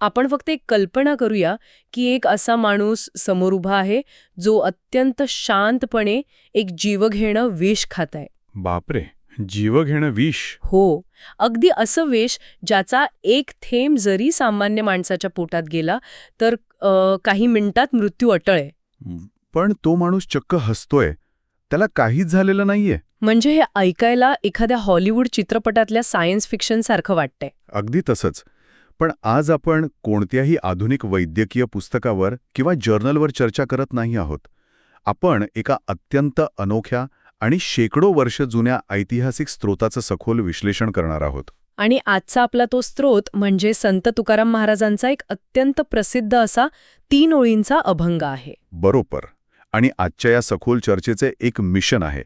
आपण फक्त एक कल्पना करूया की एक असा माणूस समोर उभा आहे जो अत्यंत शांतपणे एक जीवघेणं विष खात आहे. बापरे, जीव घेणं विष. हो, अगदी असं विष ज्याचा एक थेंब जरी सामान्य माणसाच्या पोटात गेला तर काही मिनिटात मृत्यू अटळ आहे. पण तो माणूस चक्क हसतोय, त्याला काहीच झालेलं नाहीये. म्हणजे हे ऐकायला एखाद्या हॉलिवूड चित्रपटातल्या सायन्स फिक्शन सारखं वाटतंय. अगदी तसंच. पण आज आपण कोणत्याही आधुनिक वैद्यकीय पुस्तकावर किंवा जर्नलवर चर्चा करत नाही आहोत. आपण एका अत्यंत अनोख्या आणि शेकडो वर्ष जुन्या ऐतिहासिक स्रोताचं सखोल विश्लेषण करणार आहोत. आणि आजचा आपला तो स्रोत म्हणजे संत तुकाराम महाराजांचा एक अत्यंत प्रसिद्ध असा 3 ओळींचा अभंग आहे. बरोबर. आणि आजच्या या सखोल चर्चेचे एक मिशन आहे.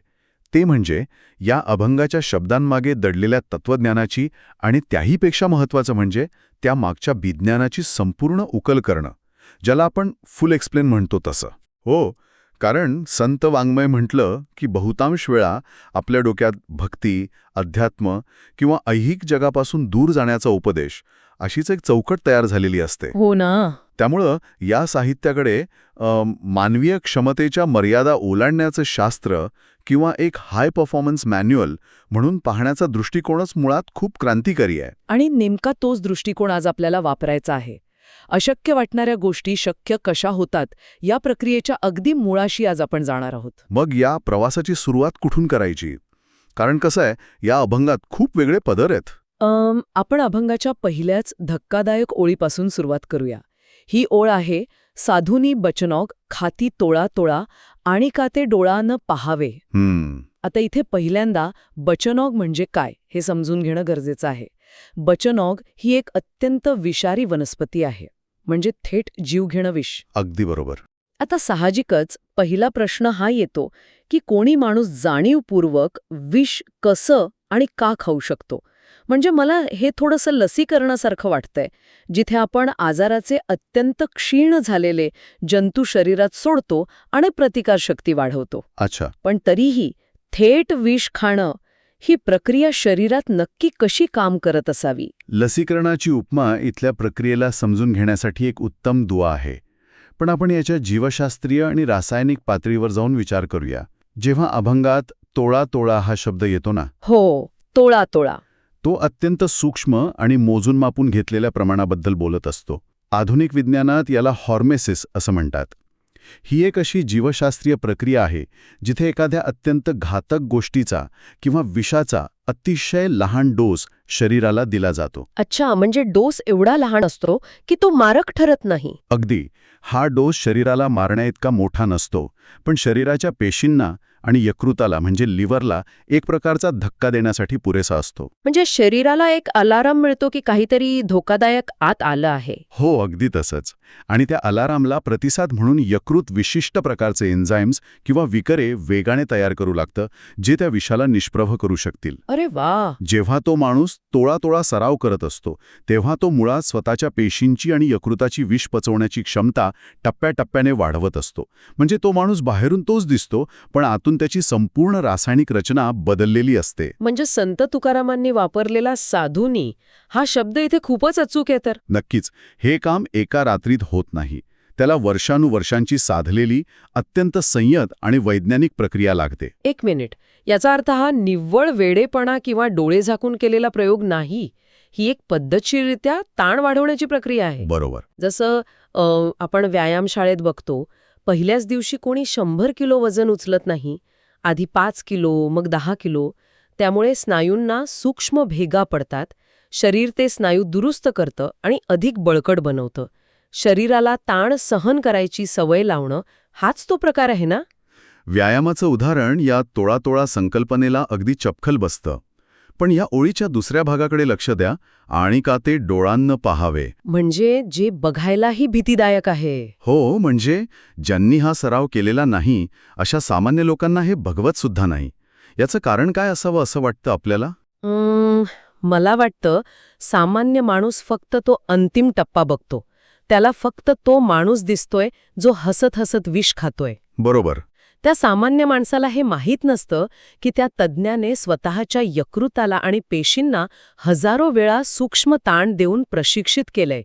ते म्हणजे या अभंगाच्या शब्दांमागे दडलेल्या तत्वज्ञानाची आणि त्याहीपेक्षा महत्त्वाचं म्हणजे त्या मागच्या विज्ञानाची संपूर्ण उकल करणं, ज्याला आपण फुल एक्सप्लेन म्हणतो तसं. हो, कारण संत वाङ्मय म्हटलं की बहुतांश वेळा आपल्या डोक्यात भक्ती, अध्यात्म किंवा ऐहिक जगापासून दूर जाण्याचा उपदेश अशीच एक चौकट तयार झालेली असते. हो ना. त्यामुळं या साहित्याकडे मानवीय क्षमतेच्या मर्यादा ओलांडण्याचं शास्त्र किंवा एक हाय परफॉर्मन्स मॅन्युअल म्हणून पाहण्याचा दृष्टिकोनच मुळात खूप क्रांतिकारी आहे. आणि नेमका तोच दृष्टिकोन आज आपल्याला वापरायचा आहे. अशक्य वाटणाऱ्या गोष्टी शक्य कशा होतात या प्रक्रियेच्या अगदी मुळाशी आज आपण जाणार आहोत. मग या प्रवासाची सुरुवात कुठून करायची? कारण कसं आहे, या अभंगात खूप वेगळे पदर आहेत. आपण अभंगाच्या पहिल्याच धक्कादायक ओळीपासून सुरुवात करूया. ही ओळ आहे, साधुनी बचनॉग खाती तोळा तोळा आणि का ते डोळानं पाहावे. आता इथे पहिल्यांदा बचनॉग म्हणजे काय हे समजून घेणं गरजेचं आहे. बचनॉग ही एक अत्यंत विषारी वनस्पती आहे, म्हणजे थेट जीव घेणं विष. अगदी बरोबर. आता साहजिकच पहिला प्रश्न हा येतो की कोणी माणूस जाणीवपूर्वक विष कसं आणि का खाऊ शकतो. म्हणजे मला हे थोडंसं लसीकरणासारखं वाटतंय, जिथे आपण आजाराचे अत्यंत क्षीण झालेले जंतू शरीरात सोडतो आणि प्रतिकारशक्ती वाढवतो. अच्छा. पण तरीही थेट विष खाणं ही प्रक्रिया शरीरात नक्की कशी काम करत असावी? लसीकरणाची उपमा इथल्या प्रक्रियेला समजून घेण्यासाठी एक उत्तम दुवा आहे. पण आपण याच्या जीवशास्त्रीय आणि रासायनिक पातळीवर जाऊन विचार करूया. जेव्हा अभंगात तोळा तोळा हा शब्द येतो ना, हो, तोळा तोळा, तो अत्यंत सूक्ष्म आणि मोजून मापून घेतलेल्या प्रमाणाबद्दल बोलत असतो. आधुनिक विज्ञानात याला हॉर्मेसिस असं म्हणतात. ही एक अशी जीवशास्त्रीय प्रक्रिया आहे जिथे एखाद्या अत्यंत घातक गोष्टीचा किंवा विषाचा अतिशय लहान डोस शरीराला दिला जातो. अच्छा, म्हणजे डोस एवढा लहान असतो की तो मारक ठरत नाही. अगदी. हा डोस शरीराला मारण्याइतका मोठा नसतो, पण शरीराच्या पेशींना आणि यकृताला म्हणजे लिव्हरला एक प्रकारचा धक्का देण्यासाठी पुरेसा असतो. म्हणजे शरीराला एक अलार्म मिळतो की काहीतरी धोकादायक आत आलं आहे. हो, अगदी तसंच. आणि त्या अलार्मला प्रतिसाद म्हणून यकृत विशिष्ट प्रकारचे एन्झाईम्स किंवा विकरे वेगाने तयार करू लागतं, जे त्या विषाला निष्प्रभ करू शकतील. अरे वा. जेव्हा तो माणूस तोळा तोळा सराव करत असतो तेव्हा तो मुळात स्वतःच्या पेशींची आणि यकृताची विष पचवण्याची क्षमता टप्प्याटप्प्याने वाढवत असतो. म्हणजे तो माणूस बाहेरून तोच दिसतो, पण आतून त्याची संपूर्ण रासायनिक रचना बदललेली असते. म्हणजे संत तुकारामांनी वापरलेला साधुनी हा शब्द इथे खूपच अचूक आहे. तर नक्कीच हे काम एका रात्रीत होत नाही. त्याला वर्षानुवर्षांची साधलेली अत्यंत संयत आणि वैज्ञानिक प्रक्रिया लागते. एक मिनिट, याचा अर्थ हा निव्वळ वेडेपणा किंवा डोळे झाकून केलेला प्रयोग नाही. ही एक पद्धतशीररित्या ताण वाढवण्याची प्रक्रिया आहे. बरोबर. जसं आपण व्यायामशाळेत बघतो, पहिल्याच दिवशी कोणी 100 किलो वजन उचलत नाही. आधी 5 किलो, मग 10 किलो. त्यामुळे स्नायूंना सूक्ष्म भेगा पडतात. शरीर ते स्नायू दुरुस्त करतं आणि अधिक बळकट बनवतं. शरीराला ताण सहन करायची सवय लावणं हाच तो प्रकार आहे ना? व्यायामाचं उदाहरण या तोळा तोळा संकल्पनेला अगदी चपखल बसतं. पण या ओळीच्या दुसऱ्या भागाकडे लक्ष द्या. आणि का ते डोळांनं पाहावे. म्हणजे जे बघायलाही भीतीदायक आहे. हो, म्हणजे ज्यांनी हा सराव केलेला नाही अशा सामान्य लोकांना हे भगवत सुद्धा नाही. याचं कारण काय असावं असं वाटतं आपल्याला? मला वाटतं सामान्य माणूस फक्त तो अंतिम टप्पा बघतो. त्याला फक्त तो माणूस दिसतोय जो हसत हसत विष खातोय. बरोबर. त्या सामान्य माणसाला हे माहीत नसतं की त्या तज्ज्ञाने स्वतःच्या यकृताला आणि पेशींना हजारो वेळा सूक्ष्म ताण देऊन प्रशिक्षित केलंय.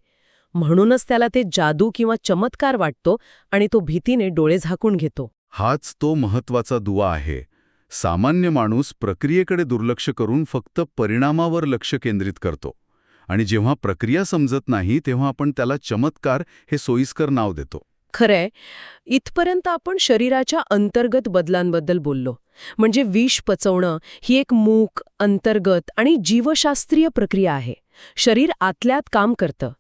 म्हणूनच त्याला ते जादू किंवा चमत्कार वाटतो आणि तो भीतीने डोळे झाकून घेतो. हाच तो महत्वाचा दुवा आहे. सामान्य माणूस प्रक्रियेकडे दुर्लक्ष करून फक्त परिणामावर लक्ष केंद्रित करतो आणि जेव्हा प्रक्रिया समजत नाही तेव्हा आपण त्याला चमत्कार हे सोयीस्कर नाव देतो. खरंय, इथपर्यंत आपण शरीराच्या अंतर्गत बदलांबद्दल बोललो. म्हणजे विष पचवणं ही एक मूक, अंतर्गत आणि जीवशास्त्रीय प्रक्रिया आहे. शरीर आतल्यात काम करतं.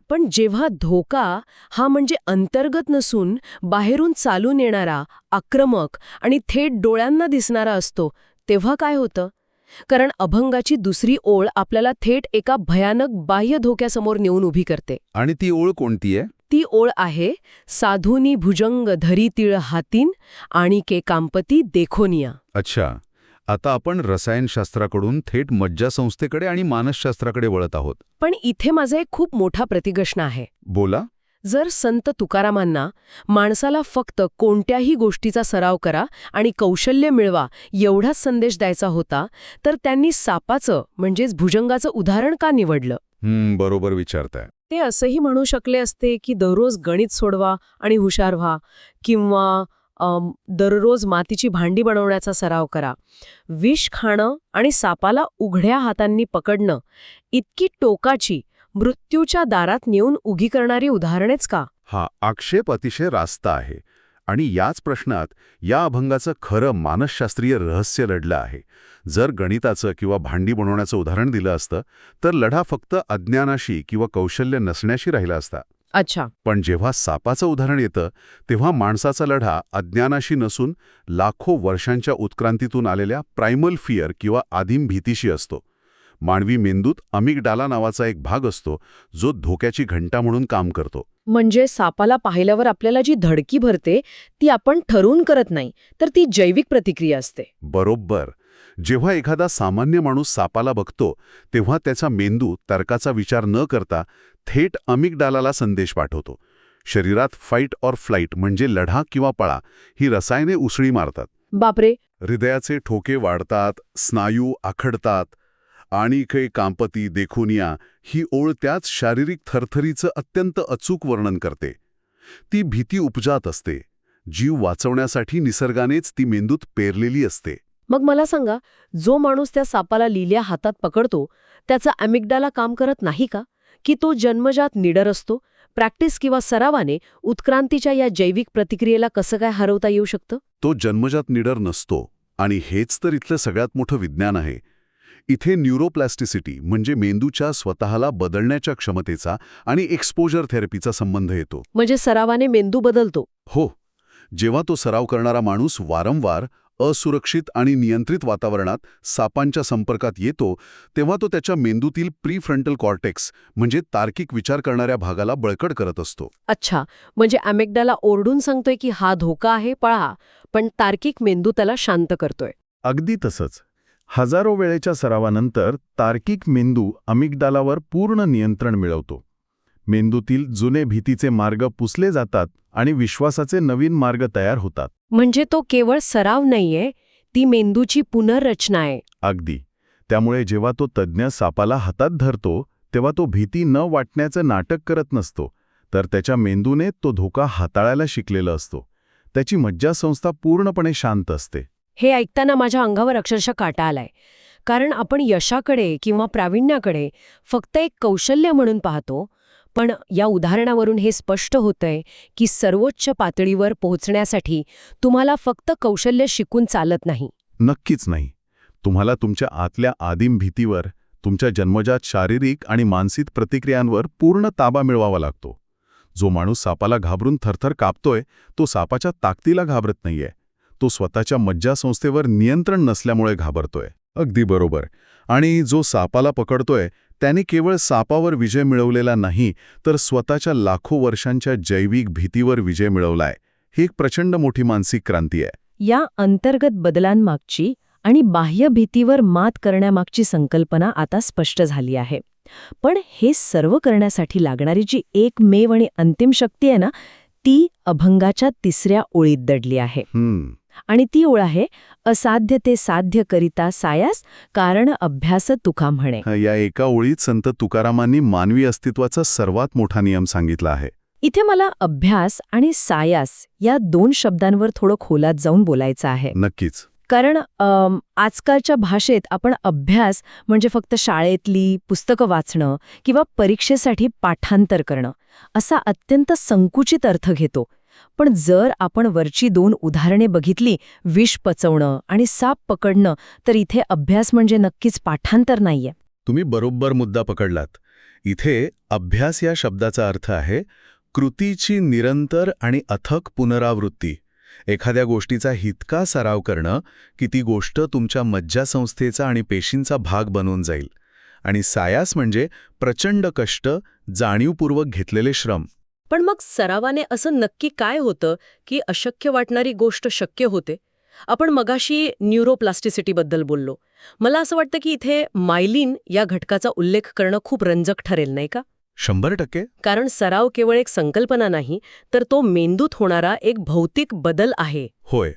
पण जेव्हा धोका हा म्हणजे अंतर्गत नसून बाहेरून चालून येणारा, आक्रमक आणि थेट डोळ्यांना दिसणारा असतो, तेव्हा काय होतं? कारण अभंगाची दुसरी ओळ आपल्याला थेट एका भयानक बाह्य धोक्यासमोर नेऊन उभी करते. आणि ती ओळ कोणती आहे? ती ओळ आहे, साधूनी भुजंग धरी तिळ हातीन आणि के कांपती देखोनिया. अच्छा, आता आपण रसायनशास्त्राकडून थेट मज्जासंस्थेकडे आणि मानसशास्त्राकडे वळत आहोत. पण इथे माझा एक खूप मोठा प्रतिप्रश्न आहे. बोला. जर संत तुकारामांना माणसाला फक्त कोणत्याही गोष्टीचा सराव करा आणि कौशल्य मिळवा एवढाच संदेश द्यायचा होता, तर त्यांनी सापाचं म्हणजेच भुजंगाचं उदाहरण का निवडलं? बरोबर विचारताय. ते असंही म्हणू शकले असते की दररोज गणित सोडवा आणि हुशार व्हा, किंवा दररोज मातीची भांडी बनवण्याचा सराव करा. विष खाणं आणि सापाला उघड्या हातांनी पकडणं इतकी टोकाची, मृत्यूच्या दारात नेऊन उगी करणारी उदाहरणेच का? हा आक्षेप अतिशय रास्त आहे आणि याच प्रश्नात या अभंगाचं खरं मानसशास्त्रीय रहस्य लढलं आहे. जर गणिताचं किंवा भांडी बनवण्याचं उदाहरण दिलं असतं तर लढा फक्त अज्ञानाशी किंवा कौशल्य नसण्याशी राहिला असता. अच्छा. पण जेव्हा सापाचं उदाहरण येतं तेव्हा माणसाचा लढा अज्ञानाशी नसून लाखो वर्षांच्या उत्क्रांतीतून आलेल्या प्रायमल फिअर किंवा आदिम भीतीशी असतो. मानवी मेंदूत अमिगडाला नावाचा एक भाग असतो जो धोक्याची घंटा म्हणून काम करतो. म्हणजे सापाला पाहिल्यावर आपल्याला जी धडकी भरते ती आपण ठरवून करत नाही, तर ती जैविक प्रतिक्रिया असते. बरोबर. जेव्हा एखादा सामान्य माणूस सापाला बघतो तेव्हा त्याचा मेंदू तर्काचा विचार न करता थेट अमिगडालाला संदेश पाठवतो. शरीरात फाईट ऑर फ्लाईट म्हणजे लढा किंवा पळा ही रसायने उसळी मारतात. बापरे. हृदयाचे ठोके वाढतात, स्नायू आखडतात आणि काही कांपती देखुनिया ही ओळ त्याच शारीरिक थरथरीचं अत्यंत अचूक वर्णन करते. ती भीती उपजात असते. जीव वाचवण्यासाठी निसर्गानेच ती मेंदूत पेरलेली असते. मग मला सांगा, जो माणूस त्या सापाला लिहिल्या हातात पकडतो त्याचा अमिगडाला काम करत नाही का? की तो जन्मजात निडर असतो? प्रॅक्टिस किंवा सरावाने उत्क्रांतीच्या या जैविक प्रतिक्रियेला कसं काय हरवता येऊ शकतं? तो जन्मजात निडर नसतो आणि हेच तर इथलं सगळ्यात मोठं विज्ञान आहे. इथे न्यूरोप्लॅस्टिसिटी म्हणजे मेंदूच्या स्वतःला बदलण्याच्या क्षमतेचा आणि एक्सपोजर थेरपीचा संबंध येतो. म्हणजे सरावाने मेंदू बदलतो? हो. जेव्हा तो सराव करणारा माणूस वारंवार असुरक्षित आणि नियंत्रित वातावरणात सापांच्या संपर्कात येतो तेव्हा तो त्याच्या मेंदूतील प्रीफ्रंटल कॉर्टेक्स म्हणजे तार्किक विचार करणाऱ्या भागाला बळकट करत असतो. अच्छा, म्हणजे अमिगडाला ओरडून सांगतोय की हा धोका आहे, पळा, पण तार्किक मेंदू त्याला शांत करतोय. अगदी तसंच. हजारो वेळेच्या सरावानंतर तार्किक मेंदू अमिगडालावर पूर्ण नियंत्रण मिळवतो. मेंदूतील जुने भीतीचे मार्ग पुसले जातात आणि विश्वासाचे नवीन मार्ग तयार होतात. म्हणजे तो केवळ सराव नाहीये, ती मेंदूची पुनर्रचना आहे. अगदी. त्यामुळे जेव्हा तो तज्ज्ञ सापाला हातात धरतो तेव्हा तो भीती न वाटण्याचं नाटक करत नसतो, तर त्याच्या मेंदूने तो धोका हाताळायला शिकलेला असतो. त्याची मज्जासंस्था पूर्णपणे शांत असते. हे ऐकताना माझ्या अंगावर अक्षरशः काटा आलाय. कारण आपण यशाकडे किंवा प्रावीण्याकडे फक्त एक कौशल्य म्हणून पाहतो, पण या उदाहरणावरून हे स्पष्ट होतंय की सर्वोच्च पातळीवर पोहोचण्यासाठी तुम्हाला फक्त कौशल्य शिकून चालत नाही. नक्कीच नाही. तुम्हाला तुमच्या आतल्या आदिम भीतीवर, तुमच्या जन्मजात शारीरिक आणि मानसिक प्रतिक्रियांवर पूर्ण ताबा मिळवावा लागतो. जो माणूस सापाला घाबरून थरथर कापतोय तो सापाच्या ताकदीला घाबरत नाहीये, तो स्वतःच्या मज्जासंस्थेवर नियंत्रण नसल्यामुळे घाबरतोय. अगदी बरोबर. आणि जो सापाला पकडतोय त्याने केवळ सापावर विजय मिळवलेला नाही, तर स्वतःच्या लाखो वर्षांच्या जैविक भीतीवर विजय मिळवलाय. ही एक प्रचंड मोठी मानसिक क्रांती आहे. या अंतर्गत बदलांमागची आणि बाह्य भीतीवर मात करण्यामागची संकल्पना आता स्पष्ट झाली आहे. पण हे सर्व करण्यासाठी लागणारी जी एकमेव आणि अंतिम शक्ती आहे ना, ती अभंगाच्या तिसऱ्या ओळीत दडली आहे. आणि ती ओळ आहे, असाध्य ते साध्य करिता सायास, कारण अभ्यास तुका म्हणे. या एका ओळीत संत तुकारामांनी मानवी अस्तित्वाचा सर्वात मोठा नियम सांगितला आहे. इथे मला अभ्यास आणि सायास या 2 शब्दांवर थोडं खोलात जाऊन बोलायचं आहे. नक्कीच. कारण आजकालच्या भाषेत आपण अभ्यास म्हणजे फक्त शाळेतली पुस्तकं वाचणं किंवा परीक्षेसाठी पाठांतर करणं असा अत्यंत संकुचित अर्थ घेतो. पण जर आपण वरची 2 उदाहरणे बघितली, विष पचवणं आणि साप पकडणं, तर इथे अभ्यास म्हणजे नक्कीच पाठांतर नाहीये. तुम्ही बरोबर मुद्दा पकडलात. इथे अभ्यास या शब्दाचा अर्थ आहे कृतीची निरंतर आणि अथक पुनरावृत्ती. एखाद्या गोष्टीचा इतका सराव करणं की ती गोष्ट तुमच्या मज्जासंस्थेचा आणि पेशींचा भाग बनून जाईल. आणि सायास म्हणजे प्रचंड कष्ट, जाणीवपूर्वक घेतलेले श्रम. पण मग सरावाने असं नक्की काय होतं की अशक्य वाटणारी गोष्ट शक्य होते? आपण मगाशी न्यूरोप्लास्टिसिटीबद्दल बोललो. मला असं वाटतं की इथे मायलिन या घटकाचा उल्लेख करणं खूप रंजक ठरेल, नाही का? 100%. कारण सराव केवळ एक संकल्पना नाही, तर तो मेंदूत होणारा एक भौतिक बदल आहे. होय.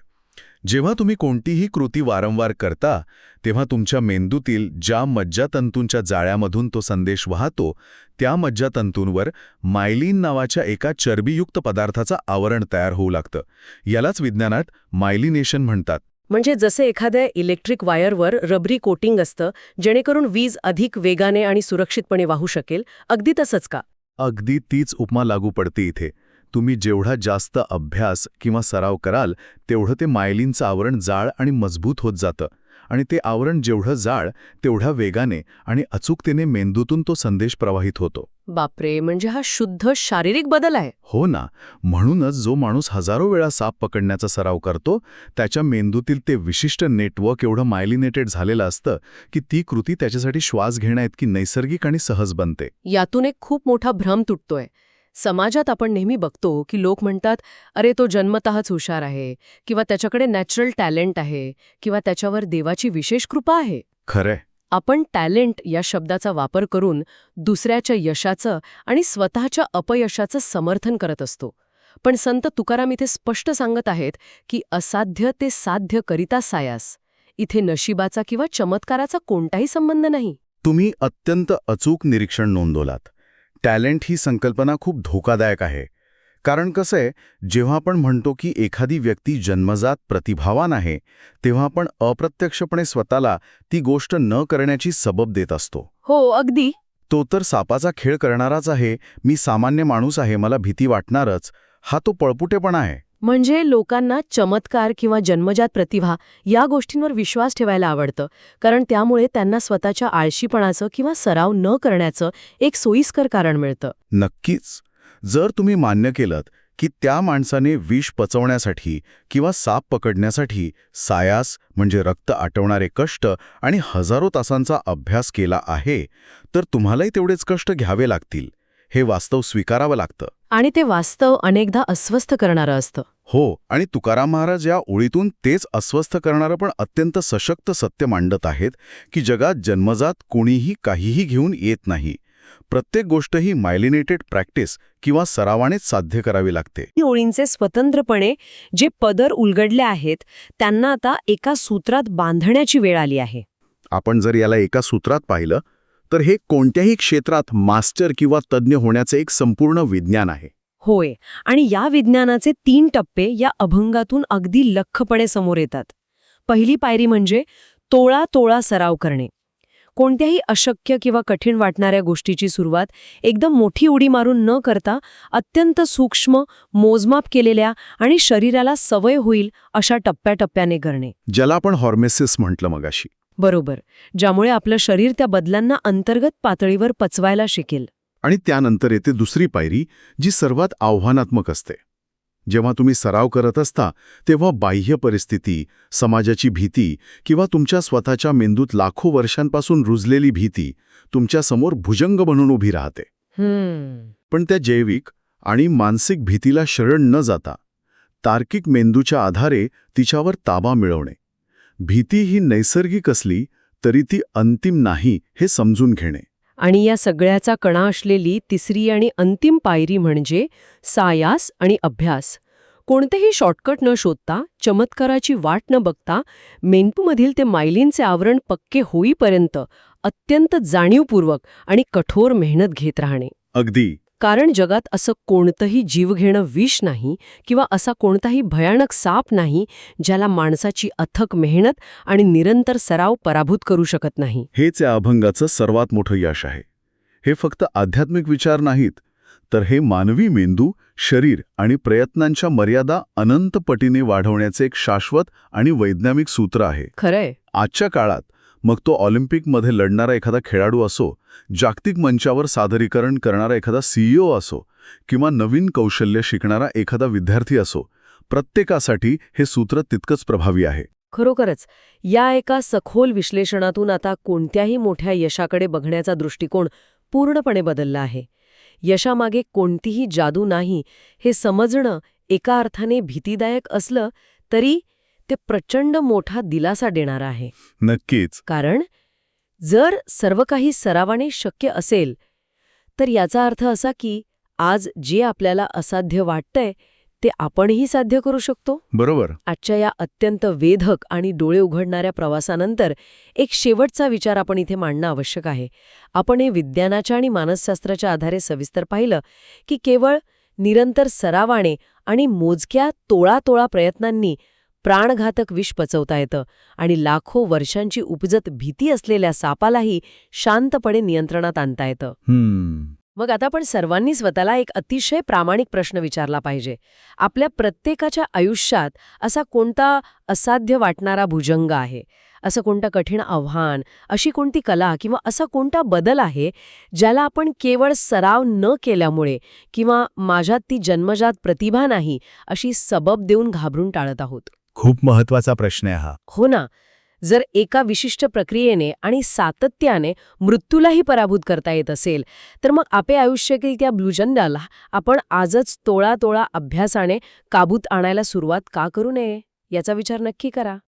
जेव्हा तुम्ही कोणतीही कृती वारंवार करता तेव्हा तुमच्या मेंदूतील ज्या मज्जातंतूंच्या जाळ्यामधून तो संदेश वाहतो त्या मज्जातंतूंवर मायलिन नावाच्या एका चरबीयुक्त पदार्थाचं आवरण तयार होऊ लागतं. यालाच विज्ञानात मायलिनेशन म्हणतात. म्हणजे जसे एखाद्या इलेक्ट्रिक वायरवर रबरी कोटिंग असतं जेणेकरून वीज अधिक वेगाने आणि सुरक्षितपणे वाहू शकेल, अगदी तसंच का? अगदी तीच उपमा लागू पडते इथे. तुम्ही जेवढा जास्त अभ्यास किंवा सराव कराल तेवढं ते मायलिनचं आवरण जाळ आणि मजबूत होत जातं. आणि ते आवरण जेवढं जाळ तेवढ्या वेगाने आणि अचूकतेने मेंदूतून तो संदेश प्रवाहित होतो. बापरे, म्हणजे हा शुद्ध शारीरिक बदल आहे. हो ना. म्हणूनच जो माणूस हजारो वेळा साप पकडण्याचा सराव करतो त्याच्या मेंदूतील ते विशिष्ट नेटवर्क एवढं मायलिनेटेड झालेलं असतं की ती कृती त्याच्यासाठी श्वास घेण्याइतकी नैसर्गिक आणि सहज बनते. यातून एक खूप मोठा भ्रम तुटतोय. समाजात आपण नेहमी बघतो की लोक म्हणतात, अरे तो जन्मतःच हुशार आहे, किंवा त्याच्याकडे नॅचरल टॅलेंट आहे, किंवा त्याच्यावर देवाची विशेष कृपा आहे. खरंय. आपण टॅलेंट या शब्दाचा वापर करून दुसऱ्याच्या यशाचं आणि स्वतःच्या अपयशाचं समर्थन करत असतो. पण संत तुकाराम इथे स्पष्ट सांगत आहेत की असाध्य ते साध्य करिता सायास. इथे नशिबाचा किंवा चमत्काराचा कोणताही संबंध नाही. तुम्ही अत्यंत अचूक निरीक्षण नोंदवलात. टॅलेंट ही संकल्पना खूप धोकादायक आहे. कारण कसं आहे, जेव्हा आपण म्हणतो की एखादी व्यक्ती जन्मजात प्रतिभावान आहे तेव्हा आपण अप्रत्यक्षपणे स्वतःला ती गोष्ट न करण्याची सबब देत असतो. हो, अगदी. तो तर सापाचा खेळ करणाराच आहे, मी सामान्य माणूस आहे, मला भीती वाटणारच, हा तो पळपुटेपणा आहे. म्हणजे लोकांना चमत्कार किंवा जन्मजात प्रतिभा या गोष्टींवर विश्वास ठेवायला आवडतं, कारण त्यामुळे त्यांना स्वतःच्या आळशीपणाचं किंवा सराव न करण्याचं एक सोयीस्कर कारण मिळतं. नक्कीच. जर तुम्ही मान्य केलंत की त्या माणसाने विष पचवण्यासाठी किंवा साप पकडण्यासाठी सायास म्हणजे रक्त आटवणारे कष्ट आणि हजारो तासांचा अभ्यास केला आहे, तर तुम्हालाही तेवढेच कष्ट घ्यावे लागतील. हे वास्तव स्वीकारावं लागतं. आणि ते वास्तव अनेकदा अस्वस्थ करणारं असतं. हो. आणि तुकाराम महाराज या ओळीतून तेच अस्वस्थ करणारं पण अत्यंत सशक्त सत्य मांडत आहेत की जगात जन्मजात कोणीही काहीही घेऊन येत नाही. प्रत्येक गोष्ट ही मायलिनेटेड प्रॅक्टिस किंवा सरावानेच साध्य करावी लागते. ओळींचे स्वतंत्रपणे जे पदर उलगडले आहेत त्यांना आता एका सूत्रात बांधण्याची वेळ आली आहे. आपण जर याला एका सूत्रात पाहिलं तर हे कोणत्याही क्षेत्रात मास्टर किंवा तज्ज्ञ होण्याचे एक संपूर्ण विज्ञान आहे. होय. आणि या विज्ञानाचे 3 टप्पे या अभंगातून अगदी लख्खपणे समोर येतात. पहिली पायरी म्हणजे तोळा तोळा सराव करणे. कोणत्याही अशक्य किंवा कठीण वाटणाऱ्या गोष्टीची सुरुवात एकदम मोठी उडी मारून न करता अत्यंत सूक्ष्म, मोजमाप केलेल्या आणि शरीराला सवय होईल अशा टप्प्याटप्प्याने करणे. ज्याला आपण हॉर्मेसिस म्हटलं मगाशी. बरोबर. ज्यामुळे आपलं शरीर त्या बदलांना अंतर्गत पातळीवर पचवायला शिकेल. आणि त्यानंतर येते दुसरी पायरी, जी सर्वात आव्हानात्मक असते. जेव्हा तुम्ही सराव करत असता तेव्हा बाह्य परिस्थिती, समाजाची भीती किंवा तुमच्या स्वतःच्या मेंदूत लाखो वर्षांपासून रुजलेली भीती तुमच्यासमोर भुजंग बनून उभी राहते. पण त्या जैविक आणि मानसिक भीतीला शरण न जाता तार्किक मेंदूच्या आधारे तिच्यावर ताबा मिळवणे. भीती ही नैसर्गिक असली तरी ती अंतिम नाही हे समजून घेणे. आणि या सगळ्याचा कणा असलेली तिसरी आणि अंतिम पायरी म्हणजे सायास आणि अभ्यास. कोणतेही शॉर्टकट न शोधता, चमत्काराची वाट न बघता, मेंदूमधील ते मायलिनचे आवरण पक्के होईपर्यंत अत्यंत जाणीवपूर्वक आणि कठोर मेहनत घेत राहणे. अगदी. कारण जगात असं कोणतंही जीवघेणं विष नाही किंवा असा कोणताही भयानक साप नाही ज्याला माणसाची अथक मेहनत आणि निरंतर सराव पराभूत करू शकत नाही. हेच या अभंगाचं सर्वात मोठं यश आहे. हे फक्त आध्यात्मिक विचार नाहीत, तर हे मानवी मेंदू, शरीर आणि प्रयत्नांच्या मर्यादा अनंत पटीने वाढवण्याचे एक शाश्वत आणि वैज्ञानिक सूत्र आहे. खरंय. आजच्या काळात मग तो ऑलिम्पिकमध्ये लढणारा एखादा खेळाडू असो, जागतिक मंचावर सादरीकरण करणारा एखादा CEO असो किंवा नवीन कौशल्य शिकणारा एखादा विद्यार्थी असो, प्रत्येकासाठी हे सूत्र तितकंच प्रभावी आहे. खरोखरच या एका सखोल विश्लेषणातून आता कोणत्याही मोठ्या यशाकडे बघण्याचा दृष्टिकोन पूर्णपणे बदलला आहे. यशामागे कोणतीही जादू नाही हे समजणं एका अर्थाने भीतीदायक असलं तरी ते प्रचंड मोठा दिलासा देणारा आहे. नक्कीच. कारण जर सर्व काही सरावाने शक्य असेल तर याचा अर्थ असा की आज जे आपल्याला असाध्य वाटतंय ते आपणही साध्य करू शकतो. बरोबर. आजच्या या अत्यंत वेधक आणि डोळे उघडणाऱ्या प्रवासानंतर एक शेवटचा विचार आपण इथे मांडणं आवश्यक आहे. आपण हे विज्ञानाच्या आणि मानसशास्त्राच्या आधारे सविस्तर पाहिलं की केवळ निरंतर सरावाने आणि मोजक्या तोळातोळा प्रयत्नांनी प्राणघातक विष पचवता येतं आणि लाखो वर्षांची उपजत भीती असलेल्या सापालाही शांतपणे नियंत्रणात आणता येतं. मग आता आपण सर्वांनी स्वतःला एक अतिशय प्रामाणिक प्रश्न विचारला पाहिजे. आपल्या प्रत्येकाच्या आयुष्यात असा कोणता असाध्य वाटणारा भुजंग आहे, असं कोणतं कठीण आव्हान, अशी कोणती कला किंवा असा कोणता बदल आहे ज्याला आपण केवळ सराव न केल्यामुळे किंवा माझ्यात ती जन्मजात प्रतिभा नाही अशी सबब देऊन घाबरून टाळत आहोत? खूप महत्वाचा प्रश्न आहे हा. हो ना. जर एका विशिष्ट प्रक्रियेने आणि सातत्याने मृत्यूलाही पराभूत करता येत असेल तर मग आपले आयुष्यातील त्या ब्लूजंडाला आपण आजच तोळा अभ्यासाने काबूत आणायला सुरुवात का करू नये याचा विचार नक्की करा.